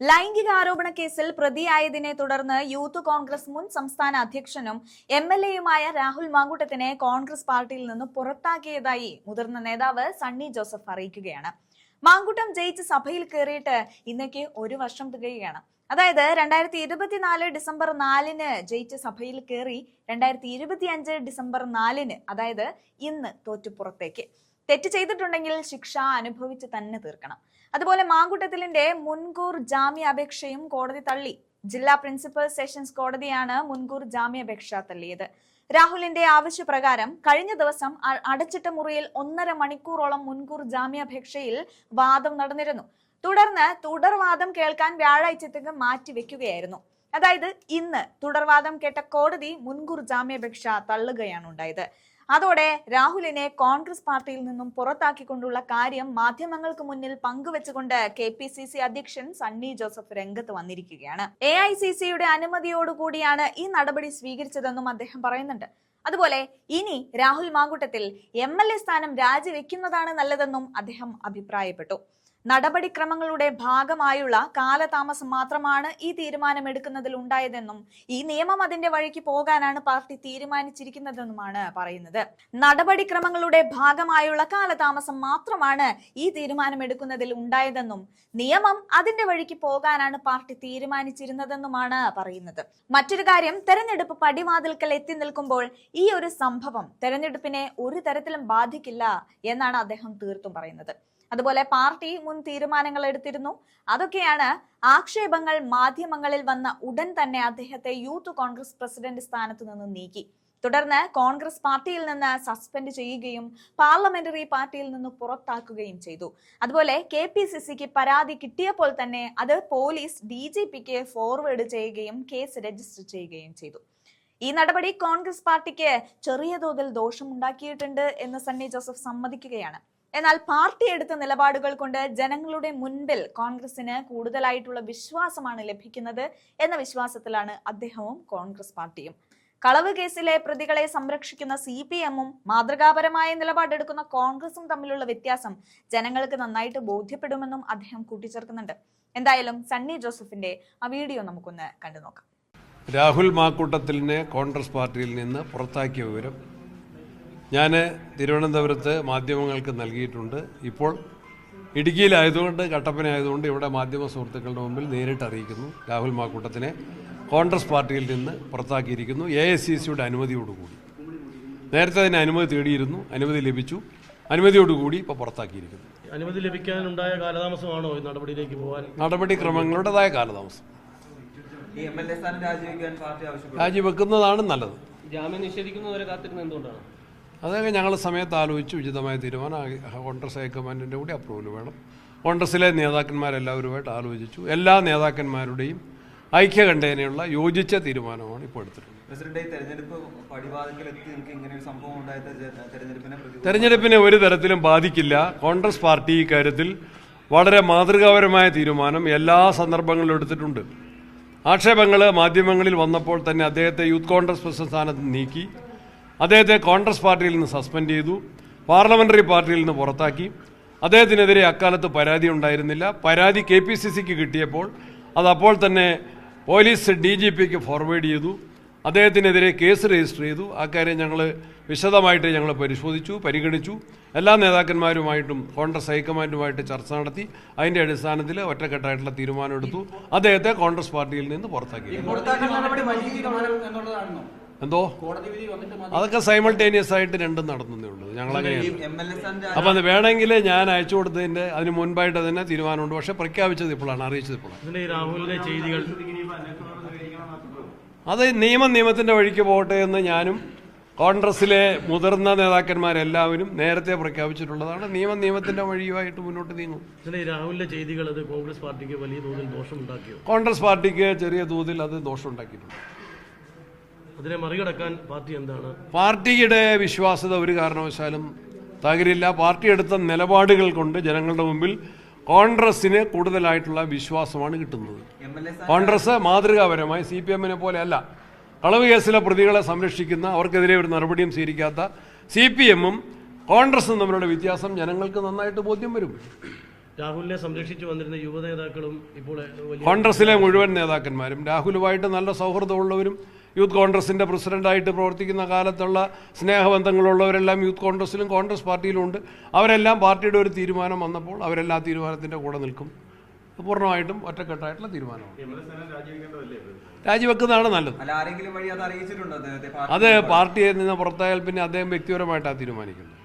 ലൈംഗികാരോപണ കേസിൽ പ്രതിയായതിനെ തുടർന്ന് യൂത്ത് കോൺഗ്രസ് മുൻ സംസ്ഥാന അധ്യക്ഷനും എംഎൽഎയുമായ രാഹുൽ മാങ്കൂട്ടത്തിനെ കോൺഗ്രസ് പാർട്ടിയിൽ നിന്ന് പുറത്താക്കിയതായി മുതിർന്ന നേതാവ് സണ്ണി ജോസഫ് അറിയിക്കുകയാണ്. മാങ്കൂട്ടം ജയിച്ച് സഭയിൽ കയറിയിട്ട് ഇന്നേക്ക് 1 വർഷം തികയുകയാണ്. അതായത് 2024 ഡിസംബർ 4-ന് ജയിച്ച് സഭയിൽ കയറി 2025 ഡിസംബർ 4-ന് അതായത് ഇന്ന് തോറ്റുപുറത്തേക്ക്. തെറ്റ് ചെയ്തിട്ടുണ്ടെങ്കിൽ ശിക്ഷ അനുഭവിച്ച് തന്നെ തീർക്കണം. അതുപോലെ മാങ്കൂട്ടത്തിലിന്റെ മുൻകൂർ ജാമ്യാപേക്ഷയും കോടതി തള്ളി. ജില്ലാ പ്രിൻസിപ്പൽ സെഷൻസ് കോടതിയാണ് മുൻകൂർ ജാമ്യാപേക്ഷ തള്ളിയത്. രാഹുലിന്റെ ആവശ്യപ്രകാരം കഴിഞ്ഞ ദിവസം അടച്ചിട്ട മുറിയിൽ 1.5 മണിക്കൂറോളം മുൻകൂർ ജാമ്യാപേക്ഷയിൽ വാദം നടന്നിരുന്നു. തുടർന്ന് തുടർവാദം കേൾക്കാൻ വ്യാഴാഴ്ചത്തേക്ക് മാറ്റിവെക്കുകയായിരുന്നു. അതായത് ഇന്ന് തുടർവാദം കേട്ട കോടതി മുൻകൂർ ജാമ്യാപേക്ഷ തള്ളുകയാണ് ഉണ്ടായത്. അതോടെ രാഹുലിനെ കോൺഗ്രസ് പാർട്ടിയിൽ നിന്നും പുറത്താക്കിക്കൊണ്ടുള്ള കാര്യം മാധ്യമങ്ങൾക്ക് മുന്നിൽ പങ്കുവെച്ചുകൊണ്ട് KPCC അധ്യക്ഷൻ സണ്ണി ജോസഫ് രംഗത്ത് വന്നിരിക്കുകയാണ്. AICCയുടെ അനുമതിയോടുകൂടിയാണ് ഈ നടപടി സ്വീകരിച്ചതെന്നും അദ്ദേഹം പറയുന്നുണ്ട്. അതുപോലെ ഇനി രാഹുൽ മാങ്കൂട്ടത്തിൽ MLA സ്ഥാനം രാജിവെക്കുന്നതാണ് നല്ലതെന്നും അദ്ദേഹം അഭിപ്രായപ്പെട്ടു. നടപടിക്രമങ്ങളുടെ ഭാഗമായുള്ള കാലതാമസം മാത്രമാണ് ഈ തീരുമാനം എടുക്കുന്നതിൽ ഉണ്ടായതെന്നും ഈ നിയമം അതിന്റെ വഴിക്ക് പോകാനാണ് പാർട്ടി തീരുമാനിച്ചിരിക്കുന്നതെന്നുമാണ് പറയുന്നത്. നടപടിക്രമങ്ങളുടെ ഭാഗമായുള്ള കാലതാമസം മാത്രമാണ് ഈ തീരുമാനം എടുക്കുന്നതിൽ ഉണ്ടായതെന്നും നിയമം അതിന്റെ വഴിക്ക് പോകാനാണ് പാർട്ടി തീരുമാനിച്ചിരുന്നതെന്നുമാണ് പറയുന്നത്. മറ്റൊരു കാര്യം, തെരഞ്ഞെടുപ്പ് പടിവാതിൽക്കൽ എത്തി നിൽക്കുമ്പോൾ ഈ ഒരു സംഭവം തെരഞ്ഞെടുപ്പിനെ ഒരു തരത്തിലും ബാധിക്കില്ല എന്നാണ് അദ്ദേഹം തീർത്തും പറയുന്നത്. അതുപോലെ പാർട്ടി മുൻ തീരുമാനങ്ങൾ എടുത്തിരുന്നു. അതൊക്കെയാണ് ആക്ഷേപങ്ങൾ മാധ്യമങ്ങളിൽ വന്ന ഉടൻ തന്നെ അദ്ദേഹത്തെ യൂത്ത് കോൺഗ്രസ് പ്രസിഡന്റ് സ്ഥാനത്ത് നിന്ന് നീക്കി. തുടർന്ന് കോൺഗ്രസ് പാർട്ടിയിൽ നിന്ന് സസ്പെൻഡ് ചെയ്യുകയും പാർലമെന്ററി പാർട്ടിയിൽ നിന്ന് പുറത്താക്കുകയും ചെയ്തു. അതുപോലെ KPCCക്ക് പരാതി കിട്ടിയപ്പോൾ തന്നെ അത് പോലീസ് DGPക്ക് ഫോർവേഡ് ചെയ്യുകയും കേസ് രജിസ്റ്റർ ചെയ്യുകയും ചെയ്തു. ഈ നടപടി കോൺഗ്രസ് പാർട്ടിക്ക് ചെറിയ തോതിൽ ദോഷമുണ്ടാക്കിയിട്ടുണ്ട് എന്ന് സണ്ണി ജോസഫ് സമ്മതിക്കുകയാണ്. എന്നാൽ പാർട്ടി എടുത്ത നിലപാടുകൾ കൊണ്ട് ജനങ്ങളുടെ മുൻപിൽ കോൺഗ്രസിന് കൂടുതലായിട്ടുള്ള വിശ്വാസമാണ് ലഭിക്കുന്നത് എന്ന വിശ്വാസത്തിലാണ് അദ്ദേഹവും കോൺഗ്രസ് പാർട്ടിയും. കളവ് കേസിലെ പ്രതികളെ സംരക്ഷിക്കുന്ന CPM-ഉം മാതൃകാപരമായ നിലപാടെടുക്കുന്ന കോൺഗ്രസും തമ്മിലുള്ള വ്യത്യാസം ജനങ്ങൾക്ക് നന്നായിട്ട് ബോധ്യപ്പെടുമെന്നും അദ്ദേഹം കൂട്ടിച്ചേർക്കുന്നുണ്ട്. എന്തായാലും സണ്ണി ജോസഫിന്റെ ആ വീഡിയോ നമുക്കൊന്ന് കണ്ടു നോക്കാം. രാഹുൽ മാങ്കൂട്ടത്തിലിനെ കോൺഗ്രസ് പാർട്ടിയിൽ നിന്ന് പുറത്താക്കിയ വിവരം ഞാൻ തിരുവനന്തപുരത്ത് മാധ്യമങ്ങൾക്ക് നൽകിയിട്ടുണ്ട്. ഇപ്പോൾ ഇടുക്കിയിലായതുകൊണ്ട്, കട്ടപ്പനയായതുകൊണ്ട് ഇവിടെ മാധ്യമ സുഹൃത്തുക്കളുടെ മുമ്പിൽ നേരിട്ട് അറിയിക്കുന്നു. രാഹുൽ മാങ്കൂട്ടത്തിനെ കോൺഗ്രസ് പാർട്ടിയിൽ നിന്ന് പുറത്താക്കിയിരിക്കുന്നു. AICCയുടെ അനുമതിയോടുകൂടി. നേരത്തെ അതിന് അനുമതി തേടിയിരുന്നു, അനുമതി ലഭിച്ചു. അനുമതിയോടുകൂടി ഇപ്പോൾ പുറത്താക്കിയിരിക്കുന്നു. അനുമതി ലഭിക്കാനുണ്ടായ കാലതാമസമാണോ ഈ നടപടിയിലേക്ക് പോകാൻ? നടപടിക്രമങ്ങളുടേതായ കാലതാമസം. രാജിവെക്കുന്നതാണ് നല്ലത്. ജാമ്യം നിഷേധിക്കുന്നവരെ കാത്തിരുന്നത് എന്തുകൊണ്ടാണ്? അതൊക്കെ ഞങ്ങൾ സമയത്ത് ആലോചിച്ച് ഉചിതമായ തീരുമാനം കോൺഗ്രസ് ഹൈക്കമാൻഡിൻ്റെ കൂടി അപ്രൂവൽ വേണം. കോൺഗ്രസിലെ നേതാക്കന്മാരെല്ലാവരുമായിട്ട് ആലോചിച്ചു. എല്ലാ നേതാക്കന്മാരുടെയും ഐക്യകണ്ഠേനയുള്ള യോജിച്ച തീരുമാനമാണ് ഇപ്പോൾ എടുത്തിട്ടുള്ളത്. തെരഞ്ഞെടുപ്പിനെ ഒരു തരത്തിലും ബാധിക്കില്ല. കോൺഗ്രസ് പാർട്ടി ഇക്കാര്യത്തിൽ വളരെ മാതൃകാപരമായ തീരുമാനം എല്ലാ സന്ദർഭങ്ങളിലും എടുത്തിട്ടുണ്ട്. ആക്ഷേപങ്ങൾ മാധ്യമങ്ങളിൽ വന്നപ്പോൾ തന്നെ അദ്ദേഹത്തെ യൂത്ത് കോൺഗ്രസ് പ്രസിഡന്റ് സ്ഥാനത്ത് നീക്കി. അദ്ദേഹത്തെ കോൺഗ്രസ് പാർട്ടിയിൽ നിന്ന് സസ്പെൻഡ് ചെയ്തു. പാർലമെന്ററി പാർട്ടിയിൽ നിന്ന് പുറത്താക്കി. അദ്ദേഹത്തിനെതിരെ അക്കാലത്ത് പരാതി ഉണ്ടായിരുന്നില്ല. പരാതി KPCCക്ക് കിട്ടിയപ്പോൾ അതപ്പോൾ തന്നെ പോലീസ് DGPക്ക് ഫോർവേഡ് ചെയ്തു. അദ്ദേഹത്തിനെതിരെ കേസ് രജിസ്റ്റർ ചെയ്തു. അക്കാര്യം ഞങ്ങൾ വിശദമായിട്ട് ഞങ്ങൾ പരിശോധിച്ചു, പരിഗണിച്ചു. എല്ലാ നേതാക്കന്മാരുമായിട്ടും കോൺഗ്രസ് ഹൈക്കമാൻഡുമായിട്ട് ചർച്ച നടത്തി. അതിൻ്റെ അടിസ്ഥാനത്തിൽ ഒറ്റക്കെട്ടായിട്ടുള്ള തീരുമാനമെടുത്തു. അദ്ദേഹത്തെ കോൺഗ്രസ് പാർട്ടിയിൽ നിന്ന് പുറത്താക്കി. എന്തോ അതൊക്കെ സൈമൾട്ടേനിയസ് ആയിട്ട് രണ്ടും നടന്നേ ഉള്ളൂ. ഞങ്ങളങ്ങനെയാണ്. അപ്പം അത് വേണമെങ്കിൽ ഞാൻ അയച്ചു കൊടുത്തതിൻ്റെ അതിന് മുൻപായിട്ട് തന്നെ തീരുമാനമുണ്ട്. പക്ഷെ പ്രഖ്യാപിച്ചത് ഇപ്പോഴാണ്, അറിയിച്ചത് ഇപ്പോഴാണ്. അത് നിയമത്തിൻ്റെ വഴിക്ക് പോകട്ടെ എന്ന് ഞാനും കോൺഗ്രസിലെ മുതിർന്ന നേതാക്കന്മാരെല്ലാവരും നേരത്തെ പ്രഖ്യാപിച്ചിട്ടുള്ളതാണ്. നിയമത്തിൻ്റെ വഴിയുമായിട്ട് മുന്നോട്ട് നീങ്ങും. രാഹുലിന്റെ ചെയ്തികൾ അത് കോൺഗ്രസ് പാർട്ടിക്ക് വലിയ തോതിൽ ദോഷമുണ്ടാക്കിയോ? കോൺഗ്രസ് പാർട്ടിക്ക് ചെറിയ തോതിൽ അത് ദോഷമുണ്ടാക്കിയിട്ടുണ്ട്. അതിനെ മറികടക്കാൻ പാർട്ടി എന്താണ്? പാർട്ടിയുടെ വിശ്വാസ്യത ഒരു കാരണവശാലും തകരില്ല. പാർട്ടി എടുത്ത നിലപാടുകൾ കൊണ്ട് ജനങ്ങളുടെ മുമ്പിൽ കോൺഗ്രസിന് കൂടുതലായിട്ടുള്ള വിശ്വാസമാണ് കിട്ടുന്നത്. കോൺഗ്രസ് മാതൃകാപരമായി CPM-നെ പോലെയല്ല. കളവ് കേസിലെ പ്രതികളെ സംരക്ഷിക്കുന്ന, അവർക്കെതിരെ ഒരു നടപടിയും സ്വീകരിക്കാത്ത CPM-ഉം കോൺഗ്രസും തമ്മിലുള്ള വ്യത്യാസം ജനങ്ങൾക്ക് നന്നായിട്ട് ബോധ്യം വരും. രാഹുലിനെ സംരക്ഷിച്ചു വന്നിരുന്ന യുവ നേതാക്കളും ഇപ്പോൾ വലിയ കോൺഗ്രസിലെ മുഴുവൻ നേതാക്കന്മാരും രാഹുലുമായിട്ട് നല്ല സൗഹൃദമുള്ളവരും യൂത്ത് കോൺഗ്രസിൻ്റെ പ്രസിഡൻ്റായിട്ട് പ്രവർത്തിക്കുന്ന കാലത്തുള്ള സ്നേഹബന്ധങ്ങളുള്ളവരെല്ലാം യൂത്ത് കോൺഗ്രസിലും കോൺഗ്രസ് പാർട്ടിയിലും ഉണ്ട്. അവരെല്ലാം പാർട്ടിയുടെ ഒരു തീരുമാനം വന്നപ്പോൾ അവരെല്ലാം ആ തീരുമാനത്തിൻ്റെ കൂടെ നിൽക്കും. പൂർണ്ണമായിട്ടും ഒറ്റക്കെട്ടായിട്ടുള്ള തീരുമാനമാണ്. രാജിവെക്കുന്നതാണ് നല്ലത്. അത് പാർട്ടിയിൽ നിന്ന് പുറത്തായാൽ പിന്നെ അദ്ദേഹം വ്യക്തിപരമായിട്ടാണ് തീരുമാനിക്കുന്നത്.